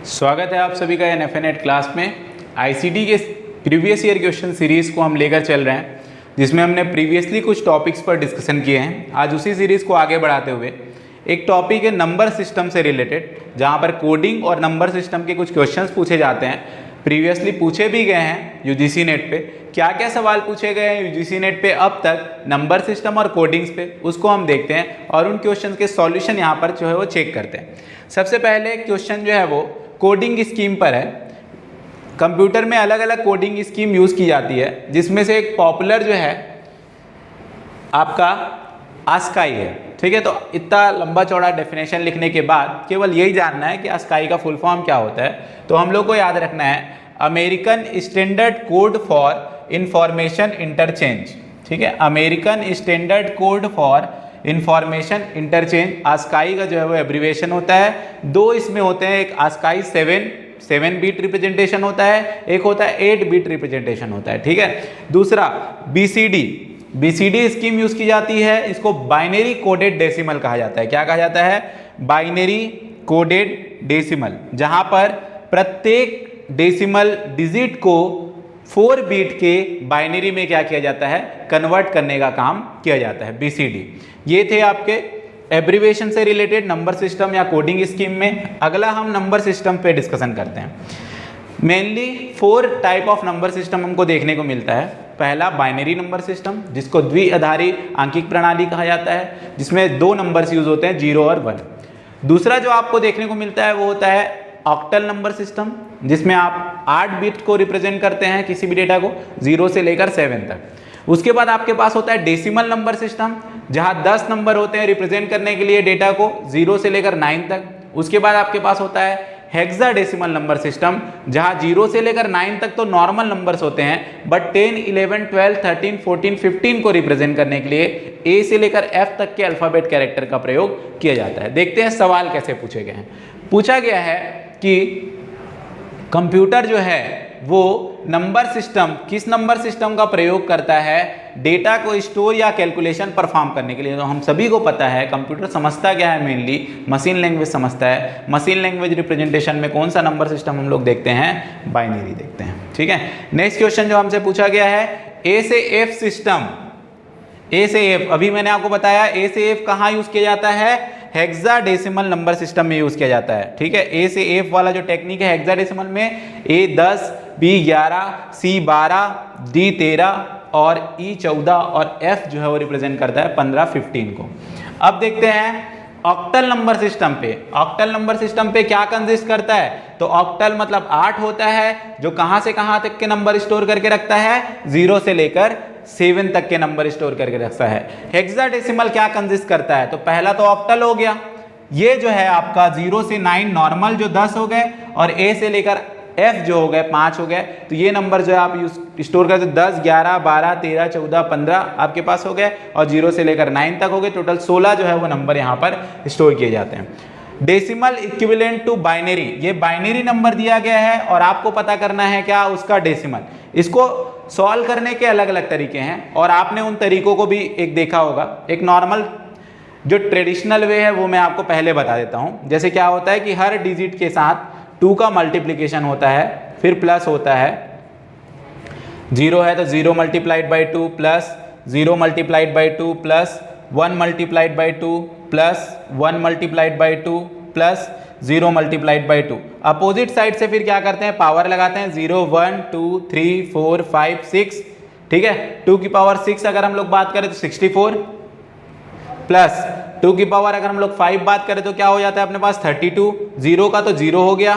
स्वागत है आप सभी का एनएफएनेट क्लास में। आईसीटी के प्रीवियस ईयर क्वेश्चन सीरीज़ को हम लेकर चल रहे हैं, जिसमें हमने प्रीवियसली कुछ टॉपिक्स पर डिस्कशन किए हैं। आज उसी सीरीज़ को आगे बढ़ाते हुए एक टॉपिक है नंबर सिस्टम से रिलेटेड, जहां पर कोडिंग और नंबर सिस्टम के कुछ क्वेश्चंस पूछे जाते हैं। प्रीवियसली पूछे भी गए हैं यूजीसी नेट पे। क्या क्या सवाल पूछे गए हैं यूजीसी नेट पे अब तक नंबर सिस्टम और कोडिंग्स पे, उसको हम देखते हैं और उन क्वेश्चन के सॉल्यूशन यहाँ पर जो है वो चेक करते हैं। सबसे पहले क्वेश्चन जो है वो कोडिंग स्कीम पर है। कंप्यूटर में अलग अलग कोडिंग स्कीम यूज़ की जाती है, जिसमें से एक पॉपुलर जो है आपका आस्काई है। ठीक है, तो इतना लंबा चौड़ा डेफिनेशन लिखने के बाद केवल यही जानना है कि आस्काई का फुल फॉर्म क्या होता है। तो हम लोग को याद रखना है American standard code for information interchange. ठीक है, American standard code for information interchange, ASCII का जो है वो एब्रीवेशन होता है। दो इसमें होते हैं, एक आस्काई 7 बिट रिप्रेजेंटेशन होता है, एक होता है 8 बिट रिप्रेजेंटेशन होता है। ठीक है, दूसरा बीसीडी स्कीम यूज की जाती है। इसको बाइनरी कोडेड डेसिमल कहा जाता है। क्या कहा जाता है? बाइनरी कोडेड डेसिमल, जहां पर प्रत्येक डेसिमल डिजिट को 4 बिट के बाइनरी में क्या किया जाता है? कन्वर्ट करने का काम किया जाता है, बीसीडी। ये थे आपके एब्रीवेशन से रिलेटेड नंबर सिस्टम या कोडिंग स्कीम में। अगला हम नंबर सिस्टम पे डिस्कशन करते हैं। Mainly 4 type of number system हमको देखने को मिलता है। पहला बाइनरी नंबर सिस्टम, जिसको द्विआधारी आंकिक प्रणाली कहा जाता है, जिसमें 2 नंबर्स यूज होते हैं, 0 और 1। दूसरा जो आपको देखने को मिलता है वो होता है ऑक्टल नंबर सिस्टम, जिसमें आप 8 बिट को रिप्रेजेंट करते हैं, किसी भी डेटा को 0 से लेकर 7 तक। उसके बाद आपके पास होता है डेसिमल नंबर सिस्टम, जहां 10 नंबर होते हैं रिप्रेजेंट करने के लिए डेटा को 0 से लेकर 9 तक। उसके बाद आपके पास होता है हेक्साडेसिमल नंबर सिस्टम, जहां 0 से लेकर 9 तक तो नॉर्मल नंबर्स होते हैं, बट 10, 11, 12, 13, 14, 15 को रिप्रेजेंट करने के लिए ए से लेकर एफ तक के अल्फाबेट कैरेक्टर का प्रयोग किया जाता है। देखते हैं सवाल कैसे पूछे गए हैं। पूछा गया है कि कंप्यूटर जो है वो नंबर सिस्टम, किस नंबर सिस्टम का प्रयोग करता है डेटा को स्टोर या कैलकुलेशन परफॉर्म करने के लिए। तो हम सभी को पता है कंप्यूटर समझता क्या है, मेनली मशीन लैंग्वेज समझता है। मशीन लैंग्वेज रिप्रेजेंटेशन में कौन सा नंबर सिस्टम हम लोग देखते हैं? बाइनरी देखते हैं। ठीक है, नेक्स्ट क्वेश्चन जो हमसे पूछा गया है ए से एफ सिस्टम। ए से एफ, अभी मैंने आपको बताया ए से एफ कहाँ यूज किया जाता है? हेक्साडेसिमल नंबर सिस्टम में यूज किया जाता है। ठीक है, ए से एफ वाला जो टेक्निक है हेक्साडेसिमल में ए 10, बी 11, सी 12, डी 13 और ई 14 और एफ जो है वो रिप्रेजेंट करता है 15, 15 को। अब देखते हैं ऑक्टल नंबर सिस्टम पे। ऑक्टल नंबर सिस्टम पे क्या कंसिस्ट करता है? तो ऑक्टल मतलब 8 होता है, जो कहां से कहां तक के नंबर स्टोर करके रखता है? 0 से लेकर 7 तक के नंबर स्टोर करके रखता है। हेक्साडेसिमल क्या कंसिस्ट करता है? तो पहला तो ऑक्टल हो गया, ये जो है आपका 0 से 9 नॉर्मल जो 10 हो गए, और ए से लेकर एफ जो हो गए 5 हो गए। तो ये नंबर जो है आप स्टोर करते 10, 11, 12, 13, 14, 15 आपके पास हो गए, और 0 से लेकर 9 तक हो गए। टोटल 16 जो है वो नंबर यहाँ पर स्टोर किए जाते हैं। डेसिमल इक्विवेलेंट टू बाइनरी, ये बाइनरी नंबर दिया गया है और आपको पता करना है क्या? उसका डेसिमल। इसको सॉल्व करने के अलग अलग तरीके हैं और आपने उन तरीकों को भी एक देखा होगा। एक नॉर्मल जो ट्रेडिशनल वे है वो मैं आपको पहले बता देता हूँ। जैसे क्या होता है कि हर डिजिट के साथ 2 का मल्टीप्लिकेशन होता है, फिर प्लस होता है। 0 है तो 0 multiplied by 2 plus 0 multiplied by 2 plus 1 multiplied by 2 plus 1 multiplied by 2 plus 0 multiplied by 2। Opposite side से फिर क्या करते हैं? पावर लगाते हैं। 0, 1, 2, 3, 4, 5, 6। ठीक है, 2 की पावर 6 अगर हम लोग बात करें तो 64, प्लस 2 की पावर अगर हम लोग 5 बात करें तो क्या हो जाता है अपने पास? 32। 0 का तो 0 हो गया,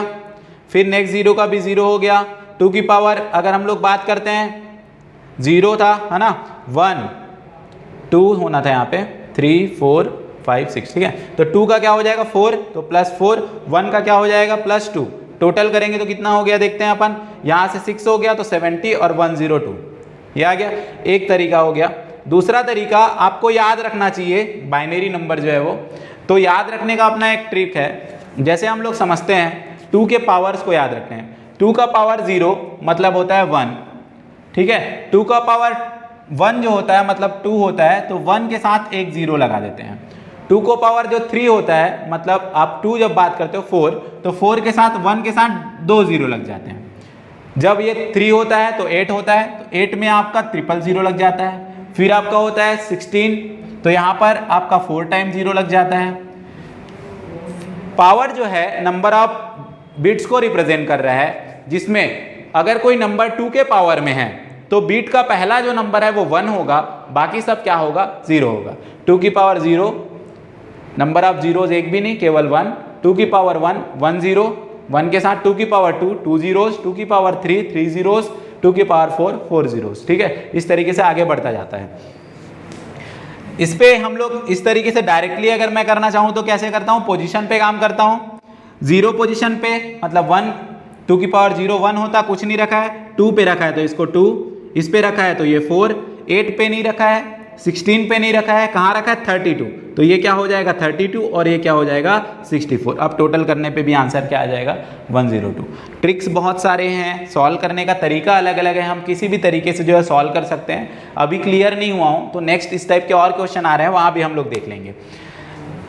फिर नेक्स्ट 0 का भी 0 हो गया। 2 की पावर अगर हम लोग बात करते हैं 0 था, है ना, 1, 2 होना था यहाँ पे, 3, 4, 5, 6। ठीक है, तो 2 का क्या हो जाएगा? 4, तो प्लस 4। 1 का क्या हो जाएगा? प्लस 2। टोटल करेंगे तो कितना हो गया देखते हैं अपन। यहाँ से 6 हो गया तो 70 और 102, ये आ गया। एक तरीका हो गया। दूसरा तरीका आपको याद रखना चाहिए, बाइनरी नंबर जो है वो, तो याद रखने का अपना एक ट्रिक है। जैसे हम लोग समझते हैं 2 के पावर्स को याद रखते हैं। 2 का पावर 0 मतलब होता है 1। ठीक है, 2 का पावर 1 जो होता है मतलब 2 होता है, तो 1 के साथ एक 0 लगा देते हैं। 2 को पावर जो 3 होता है, मतलब आप 2 जब बात करते हो 4, तो 4 के साथ 1 के साथ 2 जीरो लग जाते हैं। जब ये 3 होता है तो 8 होता है, तो 8 में आपका 000 लग जाता है। फिर आपका होता है 16, तो यहाँ पर आपका 4 टाइम 0 लग जाता है। पावर जो है नंबर ऑफ बिट्स को रिप्रेजेंट कर रहा है, जिसमें अगर कोई नंबर 2 के पावर में है तो बीट का पहला जो नंबर है वो 1 होगा, बाकी सब क्या होगा, 0 होगा। 2 की पावर 0, नंबर ऑफ जीरोज एक भी नहीं, केवल 1। 2 की पावर 1, 1 0, 1 के साथ 2 की पावर 2, 2 जीरोज, 2 की पावर 3, 3 जीरोज, 2 की पावर 4, 4 जीरोज। ठीक है, इस तरीके से आगे बढ़ता जाता है। इस पे हम लोग इस तरीके से डायरेक्टली अगर मैं करना चाहूँ तो कैसे करता हूँ, पोजीशन पे काम करता हूँ। 0 पोजीशन पे मतलब 1, 2 की पावर 0 1 होता, कुछ नहीं रखा है, 2 पे रखा है तो इसको 2, इस पे रखा है तो ये 4, 8 पे नहीं रखा है, 16 पे नहीं रखा है, कहाँ रखा है 32, तो ये क्या हो जाएगा 32 और ये क्या हो जाएगा 64। अब टोटल करने पे भी आंसर क्या आ जाएगा 102। ट्रिक्स बहुत सारे हैं, सॉल्व करने का तरीका अलग अलग है, हम किसी भी तरीके से जो है सॉल्व कर सकते हैं। अभी क्लियर नहीं हुआ हूँ तो नेक्स्ट इस टाइप के और क्वेश्चन आ रहे हैं, वहाँ भी हम लोग देख लेंगे।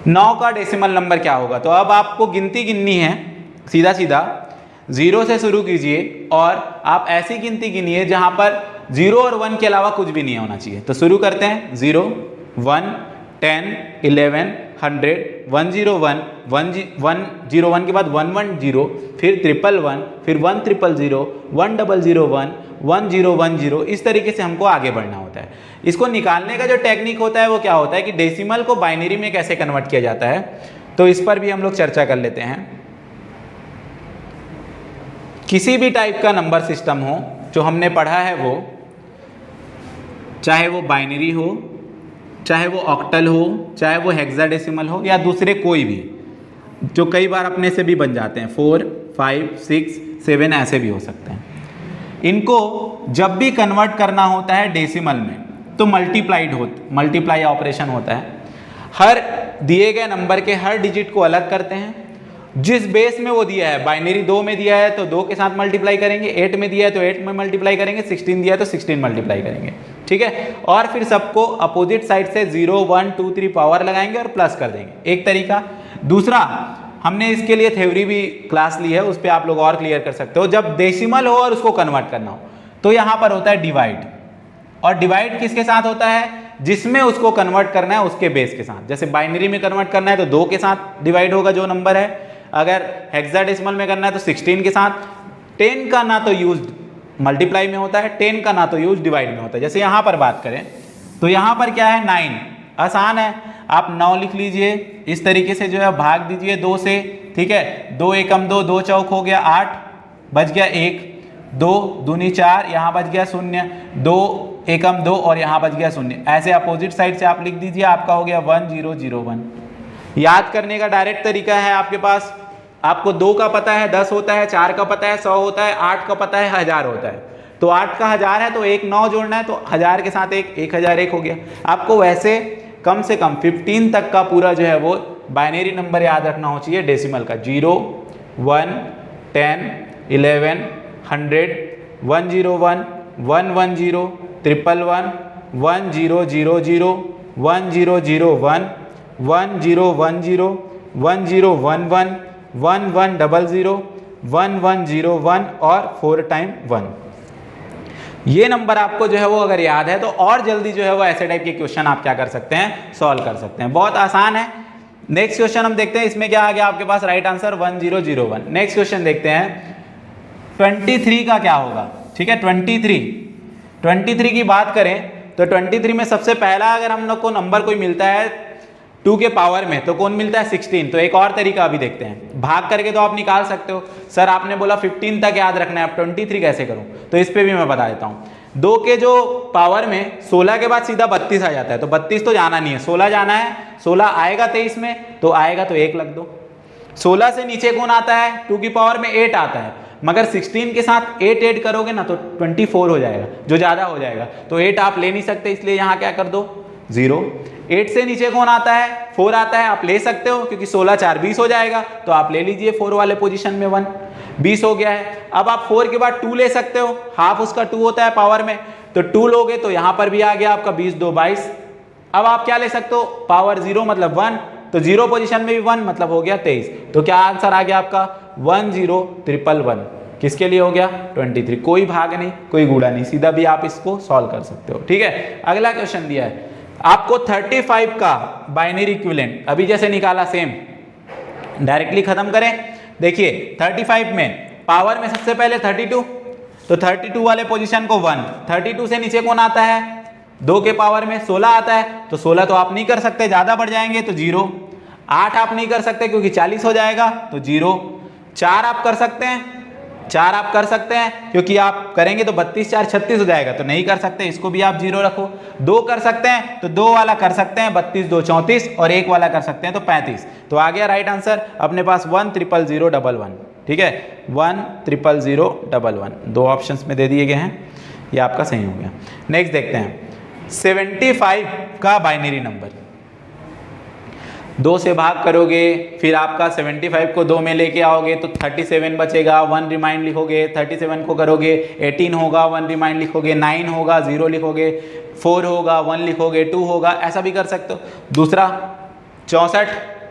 9 का डेसिमल नंबर क्या होगा, तो अब आपको गिनती गिननी है, सीधा सीधा 0 से शुरू कीजिए और आप ऐसी गिनती गिनिए जहाँ पर 0 और 1 के अलावा कुछ भी नहीं होना चाहिए। तो शुरू करते हैं 0 1 10 11 100 101 101 के बाद 110, फिर 111, फिर 1000, 1001 1010, इस तरीके से हमको आगे बढ़ना होता है। इसको निकालने का जो टेक्निक होता है वो क्या होता है कि डेसिमल को बाइनरी में कैसे कन्वर्ट किया जाता है, तो इस पर भी हम लोग चर्चा कर लेते हैं। किसी भी टाइप का नंबर सिस्टम हो जो हमने पढ़ा है, वो चाहे वो बाइनरी हो, चाहे वो ऑक्टल हो, चाहे वो हेक्साडेसिमल हो, या दूसरे कोई भी जो कई बार अपने से भी बन जाते हैं, 4 5 6 7 ऐसे भी हो सकते हैं। इनको जब भी कन्वर्ट करना होता है डेसिमल में तो मल्टीप्लाई ऑपरेशन होता है। हर दिए गए नंबर के हर डिजिट को अलग करते हैं, जिस बेस में वो दिया है, बाइनरी 2 में दिया है तो 2 के साथ मल्टीप्लाई करेंगे, 8 में दिया है तो 8 में मल्टीप्लाई करेंगे, 16 दिया है तो 16 मल्टीप्लाई करेंगे। ठीक है, और फिर सबको अपोजिट साइड से 0 1 2 3 पावर लगाएंगे और प्लस कर देंगे, एक तरीका। दूसरा, हमने इसके लिए थ्योरी भी क्लास ली है, उस पर आप लोग और क्लियर कर सकते हो। जब डेसिमल हो और उसको कन्वर्ट करना हो तो यहाँ पर होता है डिवाइड, और डिवाइड किसके साथ होता है, जिसमें उसको कन्वर्ट करना है उसके बेस के साथ। जैसे बाइनरी में कन्वर्ट करना है तो 2 के साथ डिवाइड होगा जो नंबर है, अगर हेक्साडेसिमल में करना है तो 16 के साथ। 10 का ना तो यूज मल्टीप्लाई में होता है, 10 का ना तो यूज डिवाइड में होता है। जैसे यहाँ पर बात करें तो यहाँ पर क्या है 9, आसान है, आप 9 लिख लीजिए, इस तरीके से जो है भाग दीजिए 2 से। ठीक है, 2 एकम 2, 2 चौक हो गया 8, बच गया 1, 2 दूनी 4, यहाँ बच गया 0, 2 एकम 2 और यहाँ बच गया 0। ऐसे अपोजिट साइड से आप लिख दीजिए, आपका हो गया 1001। याद करने का डायरेक्ट तरीका है आपके पास, आपको 2 का पता है 10 होता है, 4 का पता है 100 होता है, 8 का पता है 1000 होता है। तो 8 का 1000 है तो एक 9 जोड़ना है, तो 1000 के साथ एक 1001 हो गया। आपको वैसे कम से कम 15 तक का पूरा जो है वो बाइनरी नंबर याद रखना हो चाहिए डेसिमल का। 0 1 10 11 100 101 110 111 1000 1001 1010 1011 1100 1101 और 4 टाइम 1। ये नंबर आपको जो है वो अगर याद है तो और जल्दी जो है वो ऐसे टाइप के क्वेश्चन आप क्या कर सकते हैं, सॉल्व कर सकते हैं। बहुत आसान है। नेक्स्ट क्वेश्चन हम देखते हैं, इसमें क्या आ गया आपके पास राइट आंसर 1001। नेक्स्ट क्वेश्चन देखते हैं 23 का क्या होगा। ठीक है, 23 की बात करें तो 23 में सबसे पहला अगर हम लोग को नंबर कोई मिलता है 2 के पावर में तो कौन मिलता है 16। तो एक और तरीका अभी देखते हैं, भाग करके तो आप निकाल सकते हो। सर आपने बोला 15 तक याद रखना है, अब 23 कैसे करूं, तो इस पे भी मैं बता देता हूं। 2 के जो पावर में 16 के बाद सीधा 32 आ जाता है, तो 32 तो जाना नहीं है, 16 जाना है। 16 आएगा 23 में तो आएगा तो 1 लग दो। 16 से नीचे कौन आता है, 2 की पावर में 8 आता है, मगर 16 के साथ 8 ऐड करोगे ना तो 24 हो जाएगा, जो ज्यादा हो जाएगा। तो 8 आप ले नहीं सकते, इसलिए यहाँ क्या कर दो 0। 8 से नीचे कौन आता है, 4 आता है, आप ले सकते हो क्योंकि 16 4 20 हो जाएगा, तो आप ले लीजिए 4 वाले पोजीशन में 1 20 हो गया है। अब आप 4 के बाद 2 ले सकते हो, हाफ उसका 2 होता है पावर में, तो 2 लोगे तो यहाँ पर भी आ गया आपका 20 2 22, अब आप क्या ले सकते हो, पावर 0 मतलब 1, तो 0 पोजीशन में भी 1 मतलब हो गया 23। तो क्या आंसर आ गया आपका 10311, किसके लिए हो गया 23। कोई भाग नहीं, कोई गुणा नहीं, सीधा भी आप इसको सॉल्व कर सकते हो। ठीक है, अगला क्वेश्चन दिया है आपको 35 का बाइनरी इक्विवेलेंट, अभी जैसे निकाला सेम डायरेक्टली खत्म करें। देखिए 35 में पावर में सबसे पहले 32, तो 32 वाले पोजीशन को 1, 32 से नीचे कौन आता है, 2 के पावर में 16 आता है, तो 16 तो आप नहीं कर सकते, ज्यादा बढ़ जाएंगे तो 0, 8 आप नहीं कर सकते क्योंकि 40 हो जाएगा तो 0, 4 आप कर सकते हैं, 4 आप कर सकते हैं क्योंकि आप करेंगे तो 32 4 36 हो जाएगा, तो नहीं कर सकते, इसको भी आप 0 रखो। 2 कर सकते हैं तो 2 वाला कर सकते हैं, 32 2 34, और 1 वाला कर सकते हैं तो 35। तो आ गया राइट आंसर अपने पास 1000011। ठीक है, 1000011, 2 ऑप्शंस में दे दिए गए हैं, ये आपका सही हो गया। नेक्स्ट देखते हैं 75 का बाइनरी नंबर, 2 से भाग करोगे, फिर आपका 75 को 2 में लेके आओगे तो 37 बचेगा, 1 रिमाइंड लिखोगे, 37 को करोगे 18 होगा, 1 रिमाइंड लिखोगे, 9 होगा, 0 लिखोगे, 4 होगा, 1 लिखोगे, 2 होगा, ऐसा भी कर सकते हो। दूसरा 64,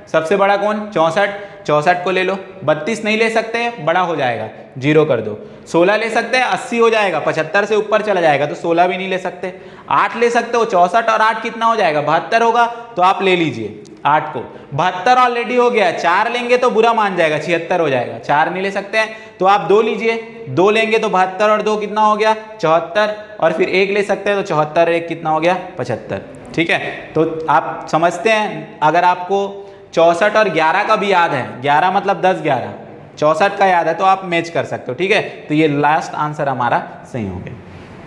सबसे बड़ा कौन 64, 64 को ले लो, 32 नहीं ले सकते, बड़ा हो जाएगा, 0 कर दो। 16 ले सकते हैं, 80 हो जाएगा, 75 से ऊपर चला जाएगा तो 16 भी नहीं ले सकते। 8 ले सकते हो, 64 और 8 कितना हो जाएगा 72 होगा, तो आप ले लीजिए 8 को, 72 ऑलरेडी हो गया, 4 लेंगे तो बुरा मान जाएगा, 76 हो जाएगा, 4 नहीं ले सकते हैं तो आप 2 लीजिए, 2 लेंगे तो 72 और 2 कितना हो गया 74, और फिर 1 ले सकते हैं तो 74 और 1 कितना हो गया 75। ठीक है, तो आप समझते हैं, अगर आपको 64 और 11 का भी याद है, 11 मतलब 10 11, 64 का याद है तो आप मैच कर सकते हो। ठीक है, तो ये लास्ट आंसर हमारा सही हो गया।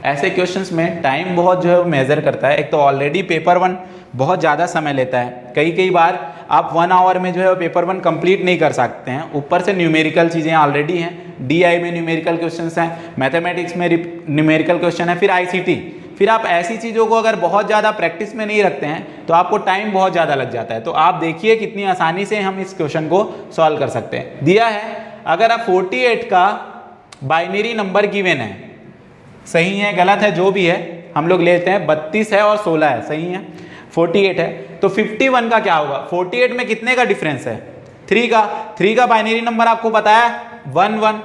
ऐसे क्वेश्चंस में टाइम बहुत जो है वो मेजर करता है, एक तो ऑलरेडी पेपर 1 बहुत ज़्यादा समय लेता है, कई बार आप 1 आवर में जो है पेपर 1 कंप्लीट नहीं कर सकते हैं, ऊपर से न्यूमेरिकल चीज़ें ऑलरेडी हैं, DI में न्यूमेरिकल क्वेश्चंस हैं, मैथमेटिक्स में न्यूमेरिकल क्वेश्चन है, फिर ICT, फिर आप ऐसी चीज़ों को अगर बहुत ज़्यादा प्रैक्टिस में नहीं रखते हैं तो आपको टाइम बहुत ज़्यादा लग जाता है। तो आप देखिए कितनी आसानी से हम इस क्वेश्चन को सॉल्व कर सकते हैं। दिया है अगर आप 48 का बाइनरी नंबर गिवन है, सही है गलत है जो भी है हम लोग लेते हैं, 32 है और 16 है, सही है, 48 है, तो 51 का क्या होगा, 48 में कितने का डिफरेंस है 3 का बाइनरी नंबर आपको बताया 1 1,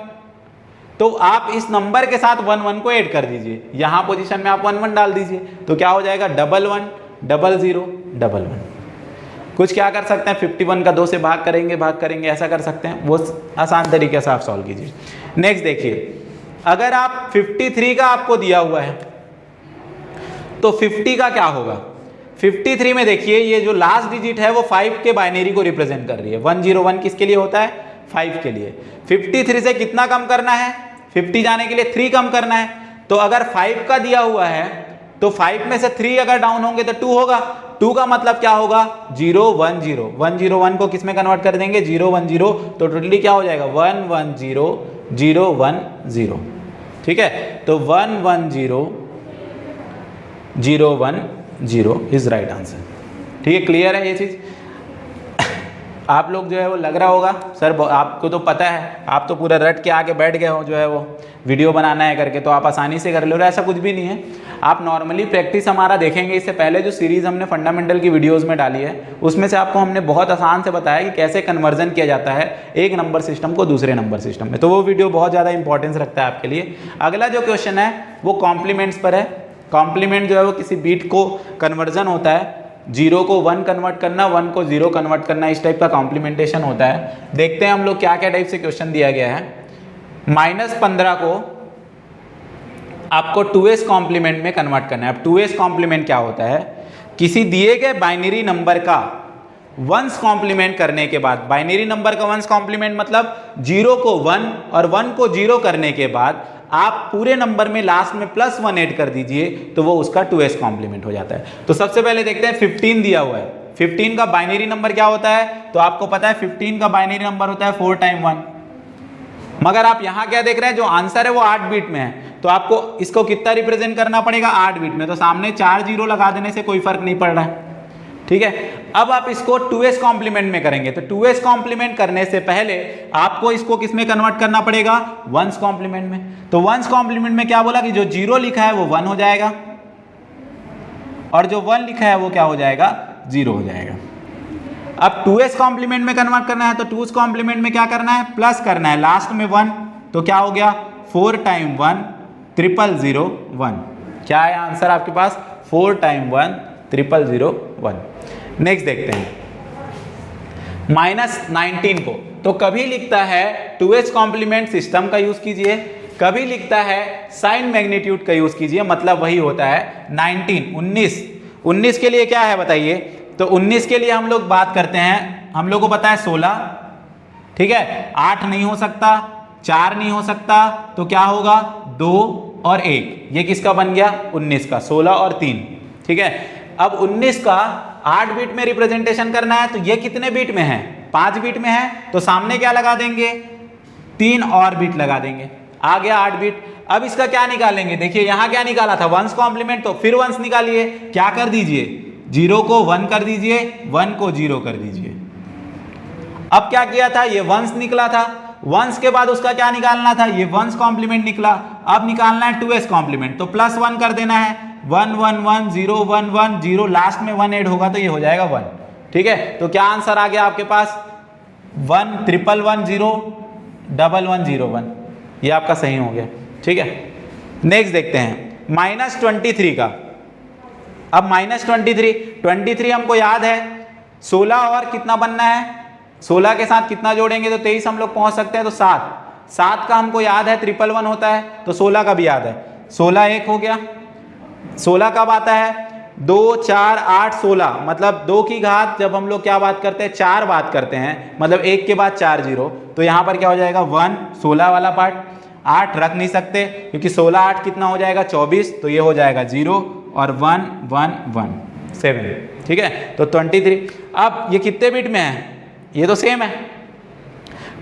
तो आप इस नंबर के साथ 1 1 को ऐड कर दीजिए, यहां पोजीशन में आप 1 1 डाल दीजिए, तो क्या हो जाएगा 1 1 0 0 1 1। कुछ क्या कर सकते हैं, 51 का 2 से भाग करेंगे, ऐसा कर सकते हैं, वो आसान तरीके से आप सॉल्व कीजिए। नेक्स्ट देखिए, अगर आप 53 का आपको दिया हुआ है तो 50 का क्या होगा, 53 में देखिए ये जो लास्ट डिजिट है वो 5 के बाइनरी को रिप्रेजेंट कर रही है, 101 किसके लिए होता है 5 के लिए। 53 से कितना कम करना है, 50 जाने के लिए 3 कम करना है, तो अगर 5 का दिया हुआ है तो 5 में से 3 अगर डाउन होंगे तो 2 होगा, 2 का मतलब क्या होगा 0 1 0, 101 को किस में कन्वर्ट कर देंगे 0 1 0, तो टोटली क्या हो जाएगा 1 1 0 0 1 0। ठीक है, तो 1 1 0 0 1 0 इज राइट आंसर। ठीक है, क्लियर है ये चीज, आप लोग जो है वो लग रहा होगा सर आपको तो पता है, आप तो पूरा रट के आके बैठ गए हो जो है वो वीडियो बनाना है करके, तो आप आसानी से कर लो, ऐसा कुछ भी नहीं है। आप नॉर्मली प्रैक्टिस हमारा देखेंगे, इससे पहले जो सीरीज़ हमने फंडामेंटल की वीडियोस में डाली है उसमें से आपको हमने बहुत आसान से बताया कि कैसे कन्वर्जन किया जाता है एक नंबर सिस्टम को दूसरे नंबर सिस्टम में, तो वो वीडियो बहुत ज़्यादा इंपॉर्टेंस रखता है आपके लिए। अगला जो क्वेश्चन है वो कॉम्प्लीमेंट्स पर है। कॉम्प्लीमेंट जो है वो किसी बीट को कन्वर्जन होता है, 0 को 1 कन्वर्ट करना, 1 को 0 कन्वर्ट करना, इस टाइप का कॉम्प्लीमेंटेशन होता है। देखते हैं हम लोग क्या क्या टाइप से क्वेश्चन दिया गया है। -15 को आपको 2s कॉम्प्लीमेंट में कन्वर्ट करना है। अब 2s कॉम्प्लीमेंट क्या होता है, किसी दिए गए बाइनरी नंबर का वंस कॉम्प्लीमेंट करने के बाद, बाइनरी नंबर का वंस कॉम्प्लीमेंट मतलब 0 को 1 और 1 को 0 करने के बाद आप पूरे नंबर में लास्ट में +1 ऐड कर दीजिए तो वो उसका 2s कॉम्प्लीमेंट हो जाता है। तो सबसे पहले देखते हैं 15 दिया हुआ है, 15 का बाइनरी नंबर क्या होता है, तो आपको पता है 15 का बाइनरी नंबर होता है 4 टाइम 1, मगर आप यहां क्या देख रहे हैं, जो आंसर है वो 8 बिट में है, तो आपको इसको कितना रिप्रेजेंट करना पड़ेगा 8 बिट में, तो सामने 4 0 लगा देने से कोई फर्क नहीं पड़ रहा है। ठीक है, अब आप इसको 2s कॉम्प्लीमेंट में करेंगे, तो 2s कॉम्प्लीमेंट करने से पहले आपको इसको किस में कन्वर्ट करना पड़ेगा, 1s कॉम्प्लीमेंट में। तो 1s कॉम्प्लीमेंट में क्या बोला कि जो 0 लिखा है वो 1 हो जाएगा और जो 1 लिखा है वो क्या हो जाएगा, 0 हो जाएगा। अब 2s कॉम्प्लीमेंट में कन्वर्ट करना है तो 2s कॉम्प्लीमेंट में क्या करना है, प्लस करना है, लास्ट में 1, तो क्या हो गया 4 टाइम 1 0001। क्या है आंसर आपके पास, 4 टाइम 1 0001। नेक्स्ट देखते हैं -19 को, तो कभी लिखता है 2s कॉम्प्लीमेंट सिस्टम का यूज कीजिए, कभी लिखता है साइन मैग्नीट्यूड का यूज कीजिए, मतलब वही होता है 19। 19 के लिए क्या है बताइए, तो 19 के लिए हम लोग बात करते हैं, हम लोग को पता है 16, ठीक है, 8 नहीं हो सकता, 4 नहीं हो सकता, तो क्या होगा 2 और 1, ये किसका बन गया 19 का, 16 और 3, ठीक है। अब 19 का 8 बिट में रिप्रेजेंटेशन करना है, तो ये कितने बिट में है, 5 बिट में है, तो सामने क्या लगा देंगे, 3 और बिट लगा देंगे, आ गया 8 बिट। अब इसका क्या निकालेंगे, देखिए यहां क्या निकाला था 1s कॉम्प्लीमेंट, तो फिर 1s निकालिए, क्या कर दीजिए 0 को 1 कर दीजिए, 1 को 0 कर दीजिए। अब क्या किया था, ये 1s निकला था, 1s के बाद उसका क्या निकालना था, ये 1s कॉम्प्लीमेंट निकला, अब निकालना है 2s कॉम्प्लीमेंट, तो +1 कर देना है, 1 1 1 0 1 1 0, लास्ट में 1 ऐड होगा तो ये हो जाएगा 1, ठीक है। तो क्या आंसर आ गया आपके पास 1 1 1 0 1 1 0 1, ये आपका सही हो गया, ठीक है। नेक्स्ट देखते हैं -23 का। अब -23 हमको याद है 16 और कितना बनना है, 16 के साथ कितना जोड़ेंगे तो 23 हम लोग पहुंच सकते हैं, तो 7 का हमको याद है 111 होता है, तो 16 का भी याद है, 16 1 हो गया। 16 कब आता है, 2 4 8 16, मतलब 2 की घात जब हम लोग क्या बात करते हैं, 4 बात करते हैं, मतलब 1 के बाद 4 0, तो यहाँ पर क्या हो जाएगा 1, 16 वाला पार्ट, 8 रख नहीं सकते क्योंकि 16 8 कितना हो जाएगा 24, तो ये हो जाएगा 0 और 1 1 1 7, ठीक है। तो 23, अब ये कितने बिट में है, ये तो सेम है,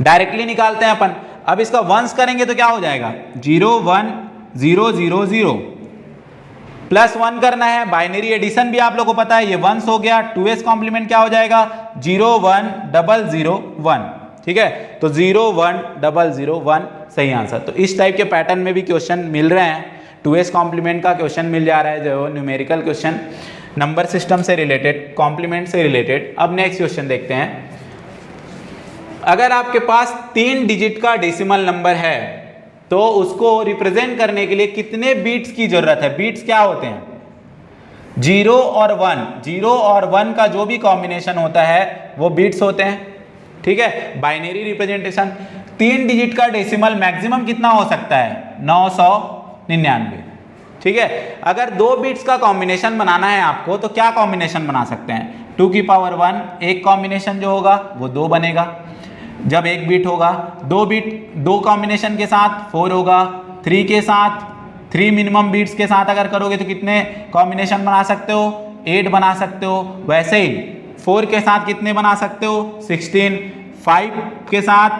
डायरेक्टली निकालते हैं अपन। अब इसका 1s करेंगे तो क्या हो जाएगा 0 1 0 0 0, +1 करना है, बाइनरी एडिशन भी आप लोगों को पता है, ये 1s हो गया, 2s कॉम्प्लीमेंट क्या हो जाएगा 0 1 0 0 1, ठीक है। तो 0 1 0 0 1 सही आंसर। तो इस टाइप के पैटर्न में भी क्वेश्चन मिल रहे हैं, 2s कॉम्प्लीमेंट का क्वेश्चन मिल जा रहा है, जो न्यूमेरिकल क्वेश्चन नंबर सिस्टम से रिलेटेड, कॉम्प्लीमेंट से रिलेटेड। अब नेक्स्ट क्वेश्चन देखते हैं, अगर आपके पास 3 डिजिट का डेसिमल नंबर है तो उसको रिप्रेजेंट करने के लिए कितने बीट्स की जरूरत है। बीट्स क्या होते हैं, 0 और 1, 0 और 1 का जो भी कॉम्बिनेशन होता है वो बीट्स होते हैं, ठीक है। बाइनरी रिप्रेजेंटेशन, 3 डिजिट का डेसिमल मैक्सिमम कितना हो सकता है 999, ठीक है। अगर 2 बिट्स का कॉम्बिनेशन बनाना है आपको तो क्या कॉम्बिनेशन बना सकते हैं, 2 की पावर 1, एक कॉम्बिनेशन जो होगा वो 2 बनेगा, जब 1 बिट होगा, 2 बिट 2 कॉम्बिनेशन के साथ 4 होगा, 3 के साथ 3 मिनिमम बिट्स के साथ अगर करोगे तो कितने कॉम्बिनेशन बना सकते हो 8 बना सकते हो। वैसे ही 4 के साथ कितने बना सकते हो 16, 5 के साथ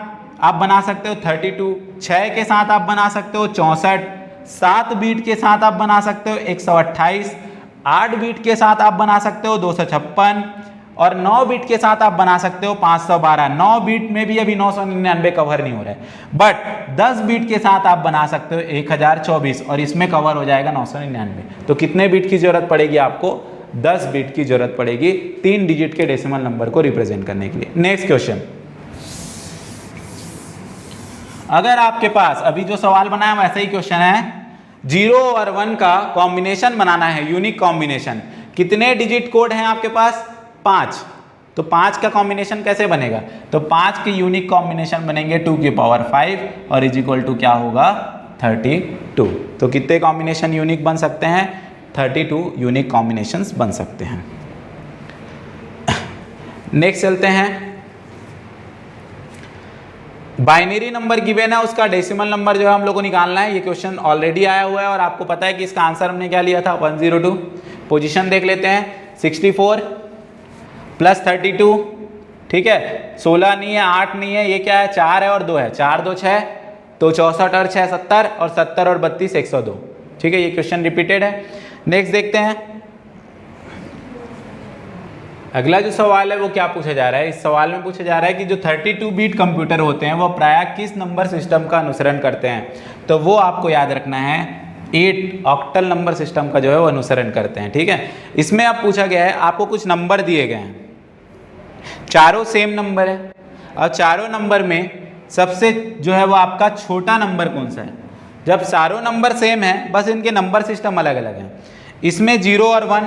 आप बना सकते हो 32, 6 के साथ आप बना सकते हो 64, 7 बीट के साथ आप बना सकते हो 128, 8 बीट के साथ आप बना सकते हो 256 और 9 बीट के साथ आप बना सकते हो 512। 9 बीट में भी अभी 999 कवर नहीं हो रहा है, बट 10 बीट के साथ आप बना सकते हो 1024 और इसमें कवर हो जाएगा 999। तो कितने बीट की जरूरत पड़ेगी आपको, 10 बीट की जरूरत पड़ेगी 3 डिजिट के डेसिमल नंबर को रिप्रेजेंट करने के लिए। नेक्स्ट क्वेश्चन, अगर आपके पास अभी जो सवाल बनाया वैसा ही क्वेश्चन है, 0 और 1 का कॉम्बिनेशन बनाना है, यूनिक कॉम्बिनेशन। कितने डिजिट कोड हैं आपके पास 5, तो 5 का कॉम्बिनेशन कैसे बनेगा, तो 5 के यूनिक कॉम्बिनेशन बनेंगे 2 की पावर 5 और इज इक्वल टू क्या होगा 32। तो कितने कॉम्बिनेशन यूनिक बन सकते हैं, 32 यूनिक कॉम्बिनेशंस बन सकते हैं। नेक्स्ट चलते हैं, बाइनरी नंबर गिवन है, उसका डेसिमल नंबर जो है हम लोग को निकालना है। ये क्वेश्चन ऑलरेडी आया हुआ है और आपको पता है कि इसका आंसर हमने क्या लिया था 102। पोजीशन देख लेते हैं, 64 प्लस 32, ठीक है, 16 नहीं है, 8 नहीं है, ये क्या है 4 है और 2 है, 4 2 6, तो 64 और 6 70 और 70 और 32 102, ठीक है। ये क्वेश्चन रिपीटेड है। नेक्स्ट देखते हैं, अगला जो सवाल है वो क्या पूछा जा रहा है। इस सवाल में पूछा जा रहा है कि जो 32 बीट कंप्यूटर होते हैं वो प्रायः किस नंबर सिस्टम का अनुसरण करते हैं। तो वो आपको याद रखना है 8 ऑक्टल नंबर सिस्टम का जो है वो अनुसरण करते हैं। ठीक है, इसमें अब पूछा गया है, आपको कुछ नंबर दिए गए हैं, चारों सेम नंबर है, और चारों नंबर में सबसे जो है वो आपका छोटा नंबर कौन सा है। जब चारों नंबर सेम है, बस इनके नंबर सिस्टम अलग अलग हैं। इसमें 0 और 1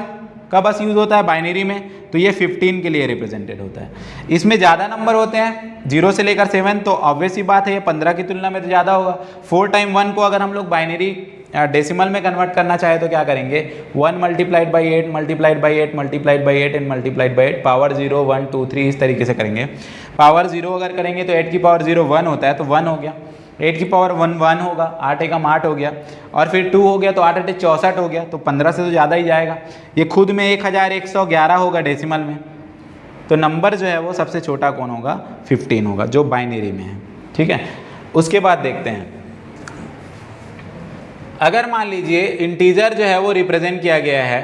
का बस यूज़ होता है बाइनरी में, तो ये 15 के लिए रिप्रेजेंटेड होता है। इसमें ज़्यादा नंबर होते हैं 0 से लेकर 7, तो ऑब्वियस ही बात है ये 15 की तुलना में तो ज़्यादा होगा। 4 टाइम 1 को अगर हम लोग बाइनरी डेसिमल में कन्वर्ट करना चाहे तो क्या करेंगे, 1 multiplied by 8 multiplied by 8 multiplied by 8 and multiplied by 8 power 0 1 2 3 इस तरीके से करेंगे। पावर 0 अगर करेंगे तो 8 की पावर 0 1 होता है, तो 1 हो गया। 8 की पावर 1 1 होगा, 8 एकम 8 हो गया, और फिर 2 हो गया, तो 8 8 64 हो गया, तो 15 से तो ज़्यादा ही जाएगा। ये खुद में 1111 होगा डेसिमल में, तो नंबर जो है वो सबसे छोटा कौन होगा, 15 होगा, जो बाइनरी में है। ठीक है, उसके बाद देखते हैं, अगर मान लीजिए इंटीजर जो है वो रिप्रेजेंट किया गया है,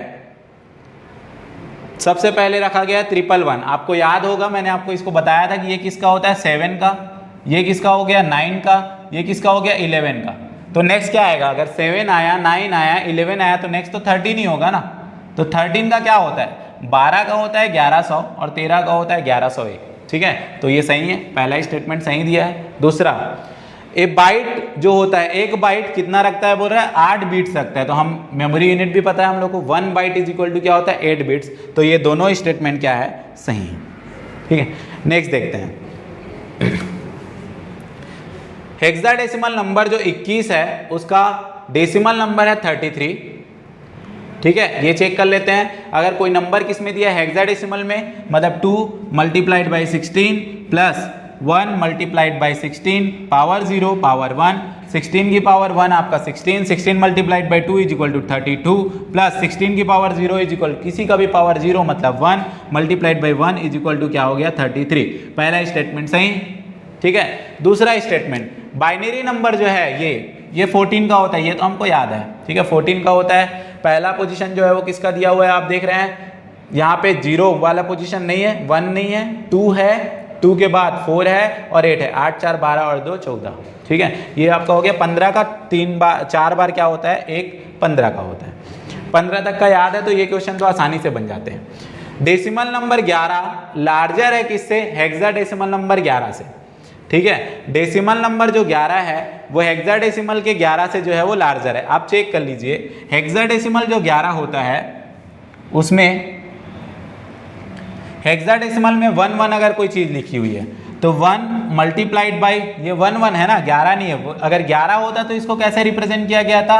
सबसे पहले रखा गया 111। आपको याद होगा मैंने आपको इसको बताया था कि ये किसका होता है, 7 का, ये किसका हो गया 9 का, ये किसका हो गया 11 का। तो नेक्स्ट क्या आएगा, अगर 7 आया 9 आया 11 आया तो नेक्स्ट तो 13 ही होगा ना। तो 13 का क्या होता है, 12 का होता है 1100 और 13 का होता है 1101। ठीक है, तो ये सही है, पहला स्टेटमेंट सही दिया है। दूसरा, ए बाइट जो होता है, एक बाइट कितना रखता है, बोल रहा है 8 बीट्स रखता है, तो हम मेमोरी यूनिट भी पता है हम लोग को, 1 बाइट इज इक्वल टू क्या होता है 8 बिट्स। तो ये दोनों स्टेटमेंट क्या है, सही है। ठीक है, नेक्स्ट देखते हैं, हेक्साडेसिमल नंबर जो 21 है उसका डेसिमल नंबर है 33। ठीक है, ये चेक कर लेते हैं, अगर कोई नंबर किस में दिया है हेक्साडेसिमल में, मतलब 2 multiplied by 16 plus 1 multiplied by 16 power 0 power 1, 16 की पावर 1 आपका 16, 16 multiplied by 2 is equal to 32 plus 16 की पावर 0 इज इक्वल, किसी का भी पावर 0 मतलब 1 multiplied by 1 is equal to क्या हो गया 33। पहला स्टेटमेंट सही। ठीक है, दूसरा स्टेटमेंट, बाइनरी नंबर जो है ये 14 का होता है, ये तो हमको याद है। ठीक है, 14 का होता है। पहला पोजीशन जो है वो किसका दिया हुआ है, आप देख रहे हैं यहाँ पे 0 वाला पोजीशन नहीं है, 1 नहीं है, 2 है, 2 के बाद 4 है और 8 है, 8 4 12 और 2 14। ठीक है, ये आपका हो गया 15 का 4 बार क्या होता है, 1 15 का होता है। 15 तक का याद है तो ये क्वेश्चन तो आसानी से बन जाते हैं। डेसिमल नंबर 11 लार्जर है किससे, हेक्साडेसिमल नंबर 11 से। ठीक है, डेसिमल नंबर जो 11 है वो हेक्साडेसिमल के 11 से जो है वो लार्जर है। आप चेक कर लीजिए, हेक्साडेसिमल जो 11 होता है उसमें हेक्साडेसिमल में 1 1 अगर कोई चीज़ लिखी हुई है तो 1 मल्टीप्लाइड बाई, ये 1 1 है ना, 11 नहीं है। अगर 11 होता तो इसको कैसे रिप्रेजेंट किया गया था,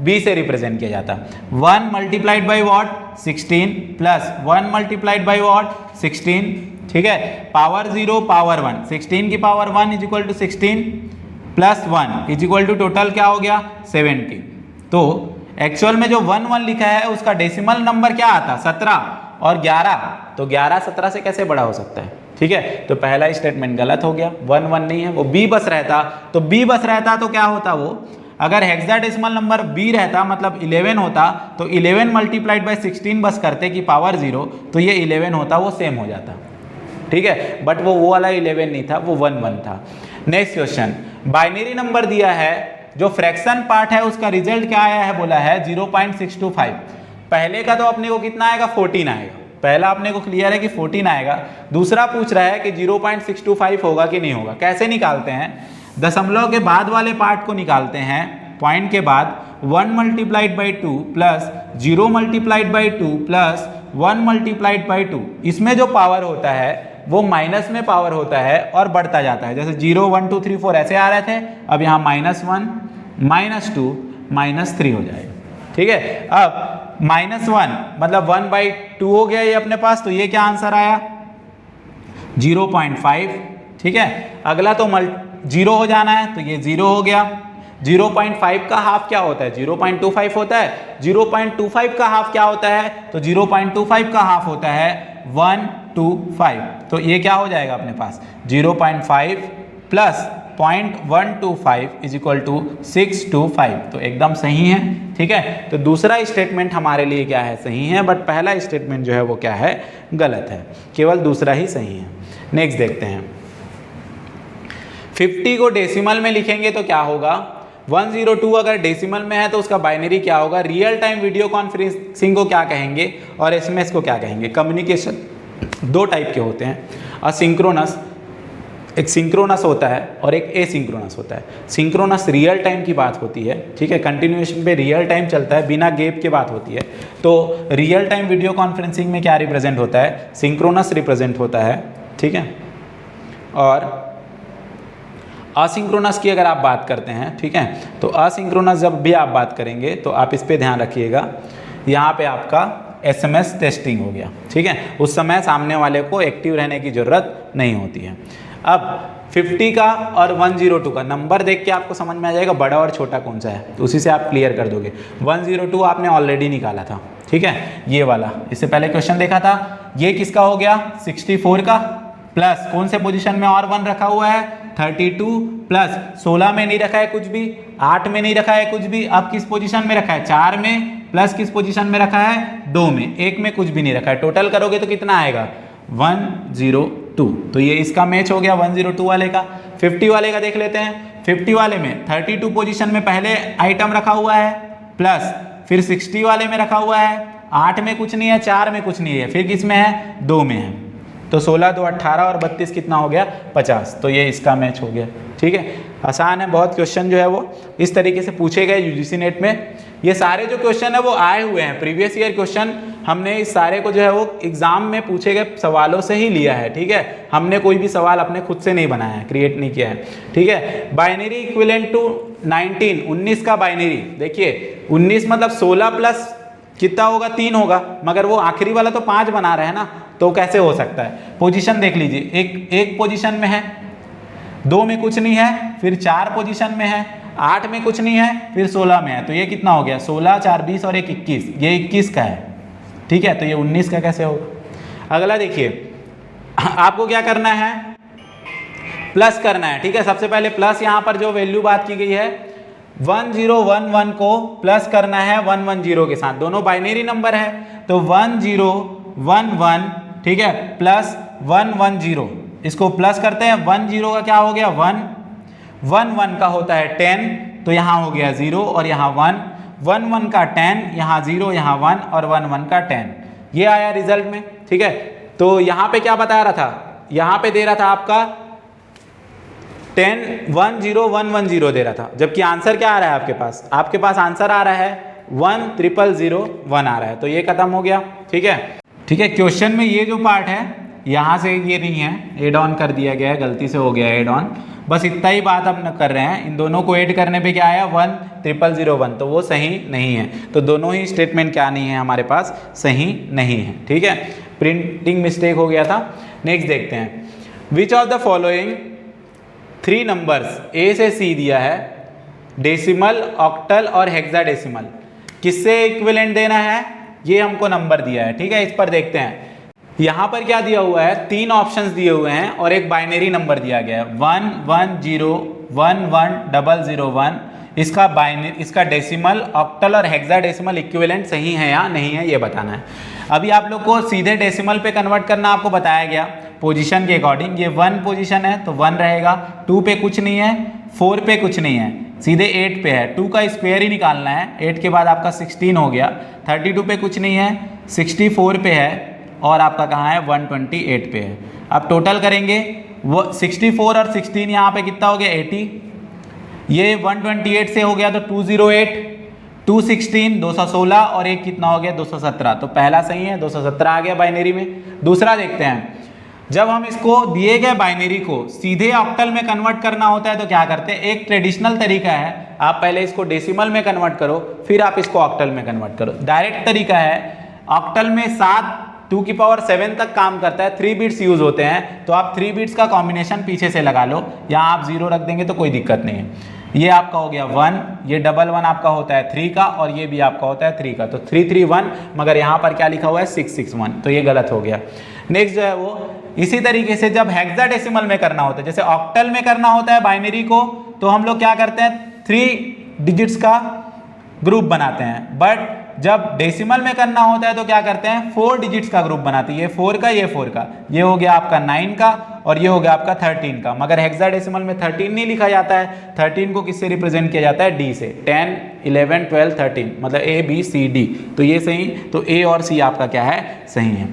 b से रिप्रेजेंट किया जाता। 1 multiplied by what 16 plus 1 multiplied by what 16। ठीक है, पावर 0 पावर 1, 16 की power 1 is equal to 16 plus 1 is equal to total क्या हो गया 70। तो एक्चुअल में जो 1 1 लिखा है उसका डेसिमल नंबर क्या आता 17 और 11, तो 11 17 से कैसे बड़ा हो सकता है। ठीक है, तो पहला स्टेटमेंट गलत हो गया, 1 1 नहीं है, वो b बस रहता। तो b बस रहता तो क्या होता, वो अगर हेक्साडेसिमल नंबर b रहता मतलब 11 होता तो 11 मल्टीप्लाइड बाई 16 बस करते कि पावर 0, तो ये 11 होता, वो सेम हो जाता। ठीक है, बट वो वाला 11 नहीं था, वो 1 1 था। नेक्स्ट क्वेश्चन, बाइनरी नंबर दिया है, जो फ्रैक्शन पार्ट है उसका रिजल्ट क्या आया है, बोला है 0.625। पहले का तो अपने को कितना आएगा 14 आएगा, पहला अपने को क्लियर है कि 14 आएगा। दूसरा पूछ रहा है कि 0.625 होगा कि नहीं होगा। कैसे निकालते हैं, दशमलव के बाद वाले पार्ट को निकालते हैं, पॉइंट के बाद 1 multiplied by 2 plus 0 multiplied by 2 plus 1 multiplied by 2, इसमें जो पावर होता है वो माइनस में पावर होता है और बढ़ता जाता है। जैसे 0 1 2 3 4 ऐसे आ रहे थे, अब यहाँ -1 -2 -3 हो जाएगा। ठीक है, अब -1 मतलब 1/2 हो गया ये अपने पास, तो ये क्या आंसर आया 0.5। ठीक है, अगला तो 0 हो जाना है, तो ये 0 हो गया। 0.5 का हाफ क्या होता है 0.25 होता है। 0.25 का हाफ क्या होता है, तो 0.25 का हाफ होता है 125। तो ये क्या हो जाएगा अपने पास 0.5 प्लस 0.125 इज इक्वल टू 625, तो एकदम सही है। ठीक है, तो दूसरा स्टेटमेंट हमारे लिए क्या है, सही है, बट पहला स्टेटमेंट जो है वो क्या है, गलत है, केवल दूसरा ही सही है। नेक्स्ट देखते हैं, 50 को डेसिमल में लिखेंगे तो क्या होगा 102 अगर डेसिमल में है तो उसका बाइनरी क्या होगा, रियल टाइम वीडियो कॉन्फ्रेंसिंग को क्या कहेंगे और एसएमएस को क्या कहेंगे। कम्युनिकेशन दो टाइप के होते हैं, असिंक्रोनस, एक सिंक्रोनस होता है और एक एसिंक्रोनस होता है। सिंक्रोनस रियल टाइम की बात होती है, ठीक है, कंटिन्यूएशन पे रियल टाइम चलता है, बिना गैप के बात होती है। तो रियल टाइम वीडियो कॉन्फ्रेंसिंग में क्या रिप्रेजेंट होता है, सिंक्रोनस रिप्रेजेंट होता है, ठीक है। और असिंक्रोनस की अगर आप बात करते हैं, ठीक है, तो असिंक्रोनस जब भी आप बात करेंगे तो आप इस पे ध्यान रखिएगा, यहाँ पे आपका एसएमएस टेस्टिंग हो गया, ठीक है, उस समय सामने वाले को एक्टिव रहने की ज़रूरत नहीं होती है। अब 50 का और 102 का नंबर देख के आपको समझ में आ जाएगा बड़ा और छोटा कौन सा है, तो उसी से आप क्लियर कर दोगे। 102 आपने ऑलरेडी निकाला था, ठीक है, ये वाला इससे पहले क्वेश्चन देखा था। ये किसका हो गया, 64 का, प्लस कौन से पोजीशन में और 1 रखा हुआ है, 32, प्लस 16 में नहीं रखा है कुछ भी, 8 में नहीं रखा है कुछ भी, अब किस पोजीशन में रखा है, 4 में, प्लस किस पोजीशन में रखा है, 2 में, 1 में कुछ भी नहीं रखा है। टोटल करोगे तो कितना आएगा, 102। तो ये इसका मैच हो गया 102 वाले का। 50 वाले का देख लेते हैं। 50 वाले में 32 पोजीशन में पहले आइटम रखा हुआ है, प्लस फिर 60 वाले में रखा हुआ है, 8 में कुछ नहीं है, 4 में कुछ नहीं है, फिर किस में है, 2 में है। तो 16, 2, 18 और 32 कितना हो गया, 50। तो ये इसका मैच हो गया, ठीक है। आसान है बहुत, क्वेश्चन जो है वो इस तरीके से पूछे गए यूजीसी नेट में। ये सारे जो क्वेश्चन है वो आए हुए हैं, प्रीवियस ईयर क्वेश्चन हमने इस सारे को जो है वो एग्जाम में पूछे गए सवालों से ही लिया है, ठीक है। हमने कोई भी सवाल अपने खुद से नहीं बनाया है, क्रिएट नहीं किया है, ठीक है। बाइनरी इक्विवेलेंट टू 19, 19 का बाइनरी देखिए, 19 मतलब 16 प्लस कितना होगा, 3 होगा, मगर वो आखिरी वाला तो 5 बना रहे हैं ना, तो कैसे हो सकता है। पोजीशन देख लीजिए, एक पोजीशन में है, 2 में कुछ नहीं है, फिर 4 पोजीशन में है, 8 में कुछ नहीं है, फिर 16 में है, तो ये कितना हो गया, 16, 4, 20 और 1, 21, ये 21 का है, ठीक है। तो ये 19 का कैसे होगा। अगला देखिए, आपको क्या करना है, प्लस करना है, ठीक है। सबसे पहले प्लस, यहाँ पर जो वैल्यू बात की गई है 1011 को प्लस करना है 110 के साथ, दोनों बाइनरी नंबर है, तो 1011, ठीक है, प्लस 110, इसको प्लस करते हैं। 10 का क्या हो गया 1, 11 का होता है 10, तो यहाँ हो गया 0 और यहाँ 1, 11 का 10, यहाँ 0, यहाँ 1 और 11 का 10, ये आया रिजल्ट में, ठीक है। तो यहाँ पे क्या बता रहा था, यहाँ पे दे रहा था आपका 10,10,110 दे रहा था, जबकि आंसर क्या आ रहा है आपके पास आंसर आ रहा है 1,000,1 आ रहा है। तो ये खत्म हो गया, ठीक है, ठीक है। क्वेश्चन में ये जो पार्ट है यहाँ से ये नहीं है, एड ऑन कर दिया गया है, गलती से हो गया एड ऑन, बस इतना ही बात हम कर रहे हैं। इन दोनों को ऐड करने पे क्या आया 1,000,1, तो वो सही नहीं है, तो दोनों ही स्टेटमेंट क्या नहीं है हमारे पास, सही नहीं है, ठीक है। प्रिंटिंग मिस्टेक हो गया था। नेक्स्ट देखते हैं, which of the following 3 numbers, A से सी दिया है, डेसिमल, ऑक्टल और हेक्साडेसिमल, किससे इक्विवेलेंट देना है, ये हमको नंबर दिया है, ठीक है। इस पर देखते हैं, यहाँ पर क्या दिया हुआ है, 3 ऑप्शंस दिए हुए हैं और एक बाइनरी नंबर दिया गया है 110110001। इसका बाइनरी, इसका डेसिमल, ऑक्टल और हेक्साडेसिमल इक्विवेलेंट सही है या नहीं है, ये बताना है। अभी आप लोग को सीधे डेसिमल पे कन्वर्ट करना आपको बताया गया पोजीशन के अकॉर्डिंग। ये 1 पोजीशन है तो 1 रहेगा, 2 पे कुछ नहीं है, 4 पे कुछ नहीं है, सीधे 8 पे है, 2 का स्क्वायर ही निकालना है, 8 के बाद आपका 16 हो गया, 32 पे कुछ नहीं है, 64 पे है और आपका कहाँ है 128 पे है। अब टोटल करेंगे, वो 64 और 16 यहाँ पे कितना हो गया 80, ये 128 से हो गया तो 208, 216, 216 और एक कितना हो गया 217, तो पहला सही है, 217 आ गया बाइनरी में। दूसरा देखते हैं, जब हम इसको दिए गए बाइनरी को सीधे ऑक्टल में कन्वर्ट करना होता है तो क्या करते हैं, एक ट्रेडिशनल तरीका है, आप पहले इसको डेसिमल में कन्वर्ट करो, फिर आप इसको ऑक्टल में कन्वर्ट करो। डायरेक्ट तरीका है, ऑक्टल में 7 2 की पावर 7 तक काम करता है, 3 बिट्स यूज होते हैं, तो आप 3 बिट्स का कॉम्बिनेशन पीछे से लगा लो, यहाँ आप 0 रख देंगे तो कोई दिक्कत नहीं है। ये आपका हो गया 1, ये 1 आपका होता है 3 का और ये भी आपका होता है 3 का, तो 331, मगर यहाँ पर क्या लिखा हुआ है 661, तो ये गलत हो गया। नेक्स्ट जो है वो इसी तरीके से जब हेक्साडेसिमल में करना होता है, जैसे ऑक्टल में करना होता है बाइनरी को, तो हम लोग क्या करते हैं 3 डिजिट्स का ग्रुप बनाते हैं, बट जब डेसिमल में करना होता है तो क्या करते हैं, 4 डिजिट्स का ग्रुप बनाते हैं, ये 4 का, ये 4 का, ये हो गया आपका 9 का और ये हो गया आपका 13 का। मगर हेक्साडेसिमल में 13 नहीं लिखा जाता है, 13 को किससे रिप्रेजेंट किया जाता है, डी से। 10, 11, 12, 13 मतलब ए बी सी डी, तो ये सही, तो ए और सी आपका क्या है, सही है।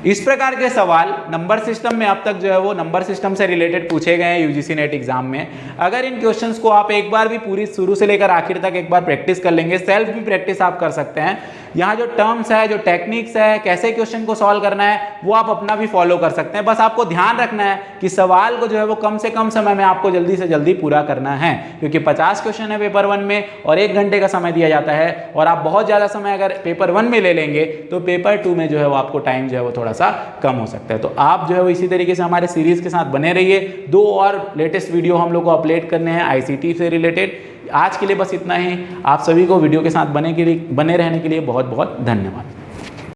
इस प्रकार के सवाल नंबर सिस्टम में अब तक जो है वो नंबर सिस्टम से रिलेटेड पूछे गए हैं यूजीसी नेट एग्जाम में। अगर इन क्वेश्चंस को आप एक बार भी पूरी शुरू से लेकर आखिर तक एक बार प्रैक्टिस कर लेंगे, सेल्फ भी प्रैक्टिस आप कर सकते हैं। यहाँ जो टर्म्स है, जो टेक्निक्स है, कैसे क्वेश्चन को सॉल्व करना है, वो आप अपना भी फॉलो कर सकते हैं। बस आपको ध्यान रखना है कि सवाल को जो है वो कम से कम समय में आपको जल्दी से जल्दी पूरा करना है, क्योंकि 50 क्वेश्चन है पेपर 1 में और 1 घंटे का समय दिया जाता है। और आप बहुत ज़्यादा समय अगर पेपर 1 में ले लेंगे तो पेपर 2 में जो है वो आपको टाइम जो है वो थोड़ा सा कम हो सकता है। तो आप जो है वो इसी तरीके से हमारे सीरीज के साथ बने रहिए। 2 और लेटेस्ट वीडियो हम लोग को अपलोड करने हैं आईसीटी से रिलेटेड। आज के लिए बस इतना ही। आप सभी को वीडियो के साथ बने रहने के लिए बहुत बहुत धन्यवाद।